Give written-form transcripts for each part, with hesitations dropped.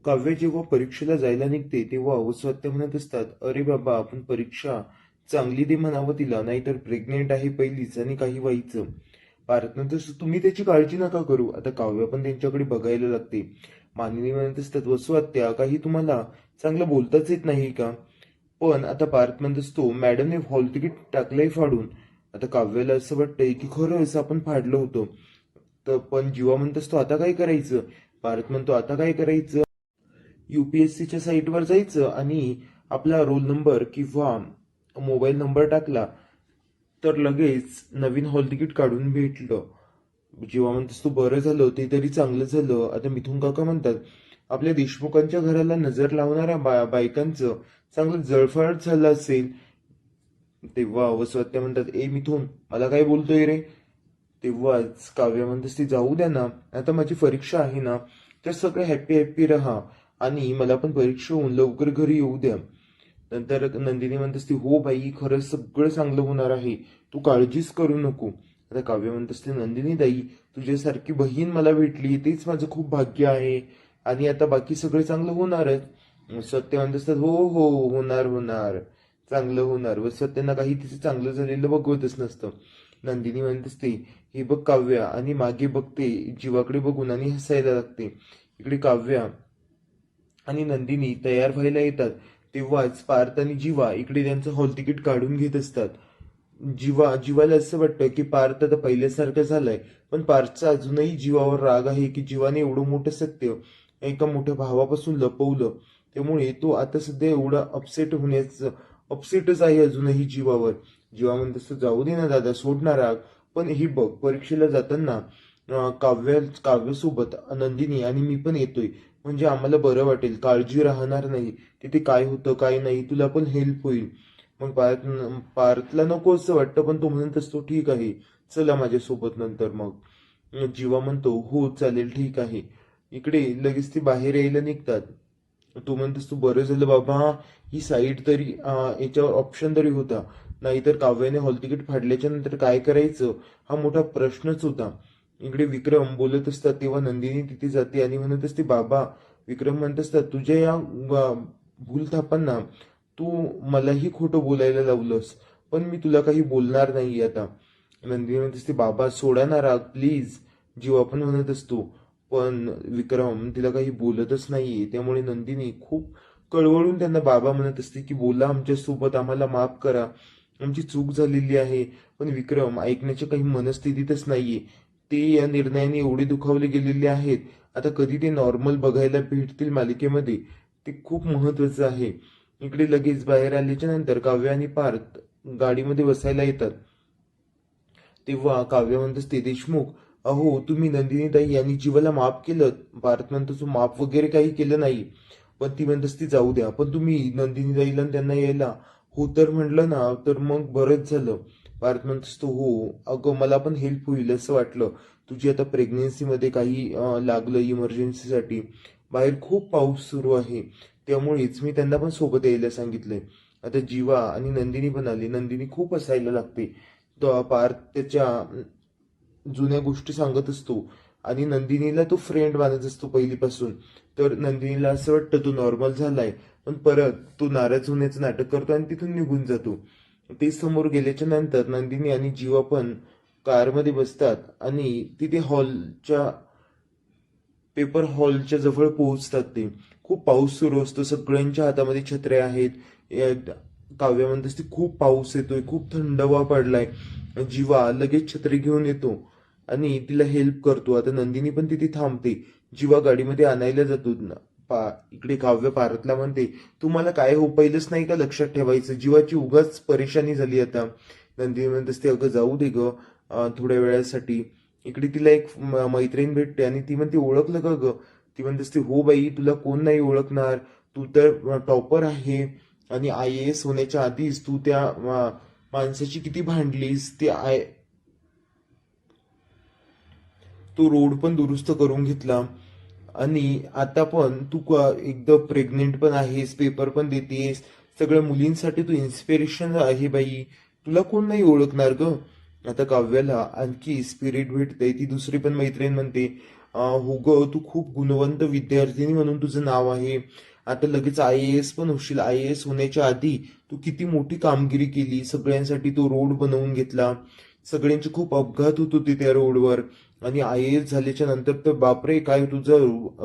काव्य जेव्हा परीक्षेला जायला निघते तेव्हा वसुहत्या म्हणत असतात, अरे बाबा आपण परीक्षा चांगली दे म्हणावं तिला, नाहीतर प्रेग्नेंट आहे पहिलीच आणि काही व्हायचं. पार्थ तुम्ही त्याची काळजी नका करू. आता काव्य पण त्यांच्याकडे बघायला लागते. मानिनी म्हणत असतात, वसुहत्या काही तुम्हाला चांगलं बोलताच येत नाही का? पण आता पार्थ म्हणत असतो, मॅडमने हॉल तिकीट टाकलंय फाडून. आता काव्याला असं वाटतंय की खरंच आपण फाडलं होतं. तर पण जीवा म्हणत असतो, आता काय करायचं? पार्थ म्हणतो, आता काय करायचं? UPSCच्या साईटवर जायचं आणि आपला रोल नंबर किंवा मोबाईल नंबर टाकला तर लगेच नवीन हॉल तिकीट काढून भेटलं. जेव्हा म्हणतोस तू बरं झालं ते तरी चांगलं झालं. आता मिथुन काका म्हणतात, आपल्या देशमुखांच्या घराला नजर लावणाऱ्या बायकांचं चांगलं जळफळ झालं असेल. तेव्हा वसुहत्या म्हणतात, ए मिथुन मला काय बोलतोय रे? तेव्हाच काव्य म्हणतेस, ती जाऊ द्या ना, आता माझी परीक्षा आहे ना, तर सगळे हॅप्पी हॅप्पी राहा आणि मला पण परीक्षा होऊन लवकर घरी येऊ द्या. नंतर नंदिनी म्हणत असते, हो बाई खरंच सगळं चांगलं होणार आहे, तू काळजीच करू नको. आता काव्य म्हणत असते, नंदिनी ताई तुझ्यासारखी बहीण मला भेटली तेच माझं खूप भाग्य आहे आणि आता बाकी सगळं चांगलं होणारच. सत्य म्हणत असतात, हो हो होणार होणार, चांगलं होणार. व सत्यांना काही तिचं चांगलं झालेलं बघवतच नसतं. नंदिनी म्हणत असते, हे बघ काव्या, आणि मागे बघते जीवाकडे बघून आणि हसायला लागते. इकडे काव्या आणि नंदिनी तयार व्हायला येतात तेव्हाच पार्थ आणि जीवा इकडे त्यांचं हॉल तिकीट काढून घेत असतात. जीवाला असं वाटतं की पार्थ आता पहिल्यासारखं झालाय, पण पार्थचा अजूनही जीवावर राग आहे की जीवाने एवढं मोठं सत्य एका मोठ्या भावापासून लपवलं. त्यामुळे तो आता सध्या एवढा अपसेटच आहे अजूनही जीवावर. जीवा म्हणत असतो, जाऊ दे ना दादा, सोड ना राग. पण ही बघ परीक्षेला जाताना काव्यासोबत नंदिनी आणि मी पण येतोय, म्हणजे आम्हाला बरं वाटेल, काळजी राहणार नाही, तिथे काय होतं काय नाही तुला पण हेल्प होईल. मग पार्थला नको असं वाटतं, पण तो म्हणत असतो, ठीक आहे चला माझ्यासोबत. नंतर मग जीवा म्हणतो, हो चालेल ठीक आहे. इकडे लगेच ते बाहेर यायला निघतात. तो म्हणतोस, तू बरं झालं बाबा, ही साईड तरी याच्यावर ऑप्शन तरी होता, नाहीतर काव्याने हॉल तिकीट फाडल्याच्या नंतर काय करायचं हा मोठा प्रश्नच होता. इकडे विक्रम बोलत असतात तेव्हा नंदिनी तिथे जाते आणि म्हणत असते, बाबा. विक्रम म्हणत असतात, तुझ्या या भूलथापांना तू मलाही खोटं बोलायला लावलंस, पण मी तुला काही बोलणार नाही आता. नंदिनी म्हणत असते, बाबा सोडा ना राग प्लीज. जीव आपण म्हणत असतो, पण विक्रम तिला काही बोलतच नाहीये. त्यामुळे नंदिनी खूप कळवळून त्यांना बाबा म्हणत असते की बोला आमच्यासोबत, आम्हाला माफ करा, आमची चूक झालेली आहे. पण विक्रम ऐकण्याच्या काही मनस्थितीतच नाहीये. ते या निर्णयाने एवढे दुखावले गेलेले आहेत. आता कधी ते नॉर्मल बघायला भेटतील मालिकेमध्ये ते खूप महत्वाचं आहे. इकडे लगेच बाहेर आल्याच्या नंतर काव्य आणि पार्थ गाडीमध्ये बसायला येतात. तेव्हा काव्य म्हणत असते, देशमुख अहो तुम्ही नंदिनीताई यांनी जीवाला माफ केलं. पार्थ म्हणतो, तू माफ वगैरे काही केलं नाही. पण ती म्हणत असते, जाऊ द्या, पण तुम्ही नंदिनीताईला आणि त्यांना यायला हो तर म्हणलं ना, तर मग बरंच झालं. पार्थ म्हणत असतो, हो अगं मला पण हेल्प होईल असं वाटलं. तुझी आता प्रेग्नेन्सीमध्ये काही लागलं इमर्जन्सीसाठी, बाहेर खूप पाऊस सुरू आहे, त्यामुळेच मी त्यांना पण सोबत यायला सांगितलंय. आता जीवा आणि नंदिनी पण आली. नंदिनी खूप हसायला लागते. तो पार्थ त्याच्या जुन्या गोष्टी सांगत असतो आणि नंदिनीला तो फ्रेंड मानत असतो पहिलीपासून. तर नंदिनीला असं वाटतं तो नॉर्मल झालाय, पण परत तो नाराज होण्याचं नाटक करतो आणि तिथून निघून जातो. ते समोर गेल्याच्या नंतर नंदिनी आणि जीवा पण कारमध्ये बसतात आणि तिथे पेपर हॉलच्या जवळ पोहोचतात. ते खूप पाऊस सुरू असतो, सगळ्यांच्या हातामध्ये छत्र्या आहेत. काव्य म्हणत असते, खूप पाऊस येतोय, खूप थंडवा पडलाय. जीवा लगेच छत्री घेऊन येतो आणि तिला हेल्प करतो. आता नंदिनी पण तिथे थांबते. जीवा गाडीमध्ये आणायला जातो. इकडे काव्य पारतला म्हणते, तुम्हाला काय हो पहिलंच नाही का लक्षात ठेवायचं? जीवाची उगाच परेशानी झाली आता. नंदिनी म्हणत असते, अगं जाऊ दे ग थोड्या वेळासाठी. इकडे तिला एक मैत्रीण भेटते आणि ती म्हणते, ओळखलं का ग? ती म्हणत असते, हो बाई तुला कोण नाही ओळखणार, तू तर टॉपर आहे आणि IAS होण्याच्या आधीच तू त्या माणसाची किती भांडलीस. तो रोड पण दुरुस्त करून घेतला आणि आता पण तू एकदम प्रेग्नेंट पण आहेस, पेपर पण देतेस, सगळ्या मुलींसाठी तू इन्स्पिरेशन आहे बाई, तुला कोण नाही ओळखणार ग. आता काव्याला आणखी स्पिरिट भेटते. ती दुसरी पण मैत्रीण म्हणते, हो ग, तू खूप गुणवंत विद्यार्थिनी म्हणून तुझं नाव आहे. आता लगेच IAS पण होशील. IAS होण्याच्या आधी तू किती मोठी कामगिरी केली, सगळ्यांसाठी तो रोड बनवून घेतला. सगळ्यांचे खूप अपघात होत होते त्या रोडवर. आणि IAS झाल्याच्या नंतर तर बापरे, काय तुझा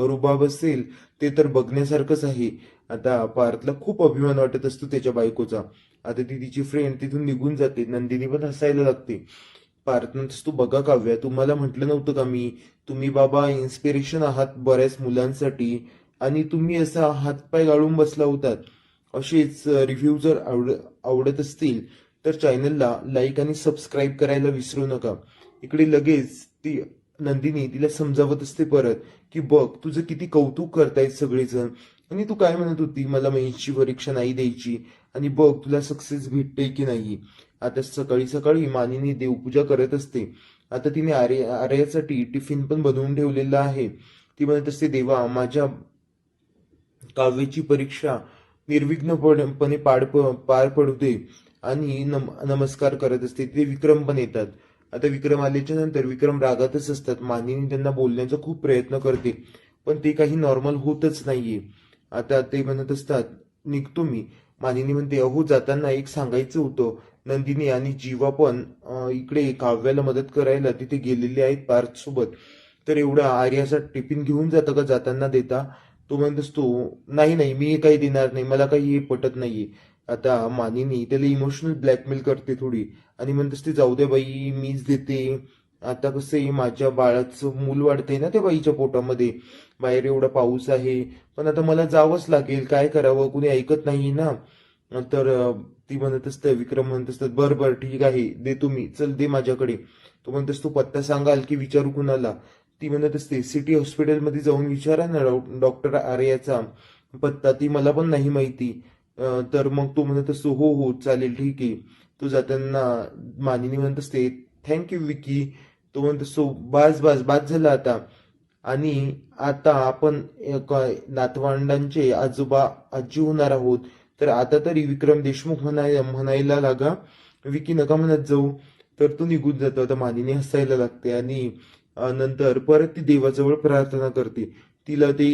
रुबाब असेल ते तर बघण्यासारखंच आहे. आता पार्थला खूप अभिमान वाटत असतो त्याच्या बायकोचा. आता ती तिची फ्रेंड तिथून निघून जाते. नंदिनी पण हसायला लागते. पार्थ म्हणतेस, तू बघा काव्या, तुम्हाला म्हटलं नव्हतं का मी, तुम्ही बाबा इन्स्पिरेशन आहात बऱ्याच मुलांसाठी, आणि तुम्ही असा हातपाय गाळून बसला होतात. असेच रिव्ह्यू जर आवडत असतील तर चॅनलला लाईक आणि सबस्क्राईब करायला विसरू नका. इकडे लगेच ती नंदिनी तिला समजावत असते परत, की बघ तुझं किती कौतुक करतायत सगळेजण, आणि तू काय म्हणत होती मला मेन्सची परीक्षा नाही द्यायची, आणि बघ तुला सक्सेस भेटते की नाही. आता सकाळी सकाळी मानिनी देवपूजा करत असते. आता तिने आर्यासाठी टिफिन पण बनवून ठेवलेला आहे. ती म्हणत असते, देवा माझ्या काव्याची परीक्षा निर्विघ्नपणे पार पडू दे, आणि नमस्कार करत असते. ते विक्रम पण येतात. आता विक्रम आल्याच्या नंतर विक्रम रागातच असतात. मानिनी त्यांना बोलण्याचा खूप प्रयत्न करते, पण ते काही नॉर्मल होतच नाहीये. आता ते म्हणत असतात, निघतो मी. मानिनी म्हणते, अहो जाताना एक सांगायचं होतं. नंदिनी आणि जीवा पण इकडे काव्याला मदत करायला तिथे गेलेले आहेत पार्थ सोबत. तर एवढा आर्याचा टिफिन घेऊन जातं का जाताना देता? तो म्हणत असतो, नाही नाही, मी काही देणार नाही, मला काही हे पटत नाहीये. आता मानिनी त्याला इमोशनल ब्लॅकमेल करते थोडी, आणि म्हणत असते, जाऊ दे बाई, मीच देते. आता कसं आहे, माझ्या बाळाचं मूल वाढतंय ना त्या बाईच्या पोटामध्ये, बाहेर एवढा पाऊस आहे, पण आता मला जावंच लागेल, काय करावं, कुणी ऐकत नाही ना. तर ती म्हणत असते, विक्रम म्हणत असतात, बर बर ठीक आहे, देतो मी, चल दे माझ्याकडे. तो म्हणत असतो, पत्ता सांगाल की विचारू कुणाला? ती म्हणत असते, सिटी हॉस्पिटलमध्ये जाऊन विचारा ना डॉक्टर आर्याचा पत्ता, ती मला पण नाही माहिती. तर मग तो म्हणत असतो, हो हो चालेल ठीक आहे. तो जाताना मानिनी म्हणत असते, थँक्यू विकी. तो म्हणत असतो, बास बास बास झालं आता. आणि आता आपण नातवंडांचे आजोबा आजी होणार आहोत. तर आता तरी विक्रम देशमुख म्हणायला लागा, विकी नका म्हणत जाऊ. तर तो निघून जातो. आता मानिनी हसायला लागते, आणि नंतर परत ती देवाजवळ प्रार्थना करते. तिला ते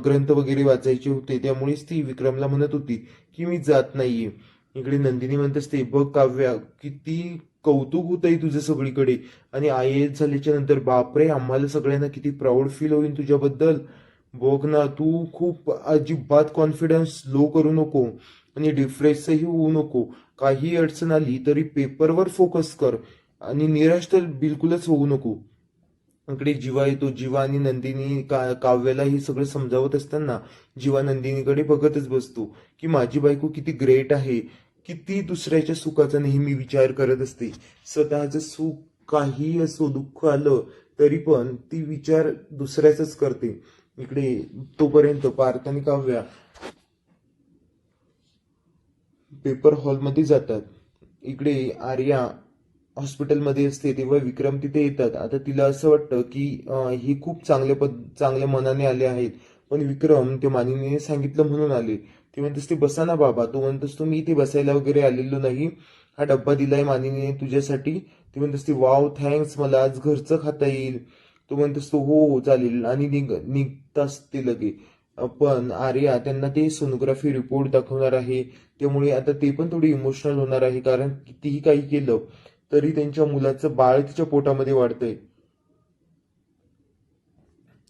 ग्रंथ वगैरे वाचायचे होते, त्यामुळेच ती विक्रमला म्हणत होती की मी जात नाहीये. इकडे नंदिनी म्हणत असते, बघ काव्या, किती कौतुक होतंय तुझं सगळीकडे, आणि IAS झाल्याच्या नंतर बापरे, आम्हाला सगळ्यांना किती प्राऊड फील होईल तुझ्याबद्दल. बघ ना, तू खूप अजिबात कॉन्फिडन्स लो करू नको, आणि डिप्रेसही होऊ नको. काही अडचण आली तरी पेपरवर फोकस कर, आणि निराश तर बिलकुलच होऊ नको. इकडे जीवा येतो. जीवा आणि नंदिनी काव्याला हे सगळं समजावत असताना जीवा नंदिनीकडे बघतच बसतो, की माझी बायको किती ग्रेट आहे, किती दुसऱ्याच्या सुखाचा नेहमी विचार करत असते. स्वतःचं सुख काही असो, दुःख आलं तरी पण ती विचार दुसऱ्याचाच करते. इकडे तोपर्यंत पार्थ आणि काव्या पेपर हॉलमध्ये जातात. इकडे आर्या हॉस्पिटलमध्ये असते तेव्हा विक्रम तिथे येतात. आता तिला असं वाटतं की ही खूप चांगल्या मनाने आले आहेत, पण विक्रम ते मानिनीने सांगितलं म्हणून आले. ती म्हणत असते, बसा ना बाबा. तो म्हणत असतो, मी इथे बसायला वगैरे आलेलो नाही, हा डब्बा दिलाय मानिनीने तुझ्यासाठी. ती म्हणत असते, वाव थँक्स, मला आज घरचं खाता येईल. तो म्हणत असतो, हो हो चालेल, आणि निघताच ते लगे. पण आर्या त्यांना ते सोनोग्राफी रिपोर्ट दाखवणार आहे, त्यामुळे आता ते पण थोडी इमोशनल होणार आहे, कारण कितीही काही केलं तरी त्यांच्या मुलाचं बाळ तिच्या पोटामध्ये वाढतंय.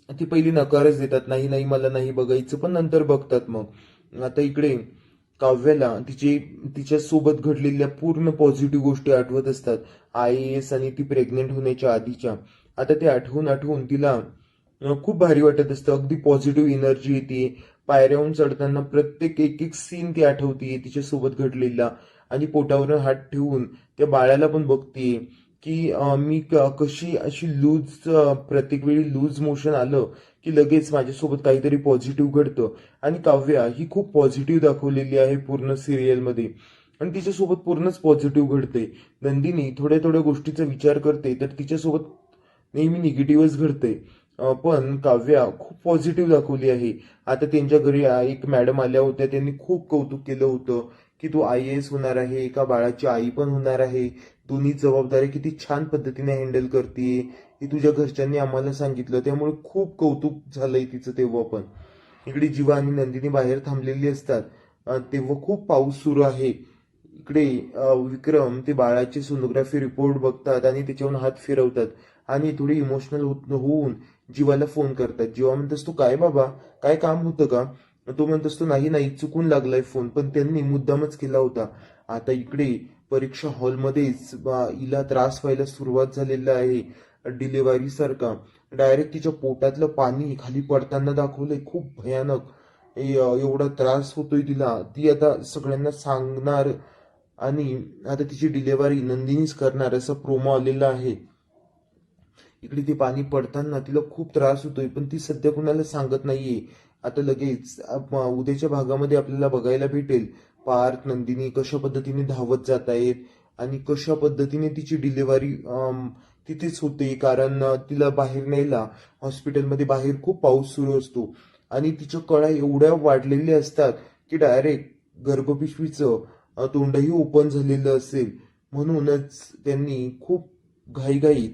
ती पहिली नकारच देतात, नाही नाही मला नाही बघायचं, पण नंतर बघतात. मग आता इकडे काव्याला तिच्या सोबत घडलेल्या पूर्ण पॉझिटिव्ह गोष्टी आठवत असतात, IAS आणि ती प्रेग्नेंट होण्याच्या आधीच्या. आता ते आठवून आठवून तिला खूप भारी वाटत असतं. अगदी पॉझिटिव्ह एनर्जी येते. पायऱ्याहून चढताना प्रत्येक एक एक सीन ती आठवतीये तिच्यासोबत घडलेला, आणि पोटावर हात ठेवून त्या बाळाला पण बघतीये की मी कशी अशी लूज, प्रत्येक वेळी लूज मोशन आलं की लगेच माझ्यासोबत काहीतरी पॉझिटिव्ह घडतं. आणि काव्या ही खूप पॉझिटिव्ह दाखवलेली आहे पूर्ण सिरियलमध्ये, आणि तिच्यासोबत पूर्णच पॉझिटिव्ह घडते. नंदिनी थोड्या थोड्या गोष्टीचा विचार करते तर तिच्यासोबत नेहमी निगेटिव्हच घडते. पण काव्या खूप पॉझिटिव्ह दाखवली आहे. आता त्यांच्या घरी एक मॅडम आल्या होत्या, त्यांनी खूप कौतुक केलं होतं की तू IAS होणार आहे, एका बाळाची आई पण होणार आहे, दोन्ही जबाबदारी किती छान पद्धतीने हँडल करते. हे तुझ्या घरच्यांनी आम्हाला सांगितलं, त्यामुळे खूप कौतुक झालंय तिचं तेव्हा पण. इकडे जीवा आणि नंदिनी बाहेर थांबलेली असतात. तेव्हा खूप पाऊस सुरू आहे. इकडे विक्रम ते बाळाचे सोनोग्राफी रिपोर्ट बघतात आणि त्याच्यावरून हात फिरवतात आणि थोडी इमोशनल होऊन जीवाला फोन करतात. जीवा म्हणत असतो, काय बाबा, काय काम होतं का? तो म्हणत असतो, नाही नाही, चुकून लागलाय फोन, पण त्यांनी मुद्दामच केला होता. आता इकडे परीक्षा हॉलमध्येच हिला त्रास व्हायला सुरुवात झालेला आहे. डिलिव्हरी सारखा डायरेक्ट तिच्या पोटातलं पाणी खाली पडताना दाखवलंय, खूप भयानक. एवढा त्रास होतोय तिला, ती आता सगळ्यांना सांगणार आणि आता तिची डिलिव्हरी नंदिनीच करणार असा प्रोमो आलेला आहे. इकडे ते पाणी पडताना तिला खूप त्रास होतोय, पण ती सध्या कुणाला सांगत नाहीये. आता लगेच उद्याच्या भागामध्ये आपल्याला बघायला भेटेल पार्थ नंदिनी कशा पद्धतीने धावत जात आहेत आणि कशा पद्धतीने तिची डिलिव्हरी तिथेच होते, कारण तिला बाहेर न्यायला हॉस्पिटलमध्ये बाहेर खूप पाऊस सुरू असतो आणि तिच्या कळा एवढ्या वाढलेल्या असतात की डायरेक्ट गर्भपिशवीचं तोंडही ओपन झालेलं असेल. म्हणूनच त्यांनी खूप घाईघाईत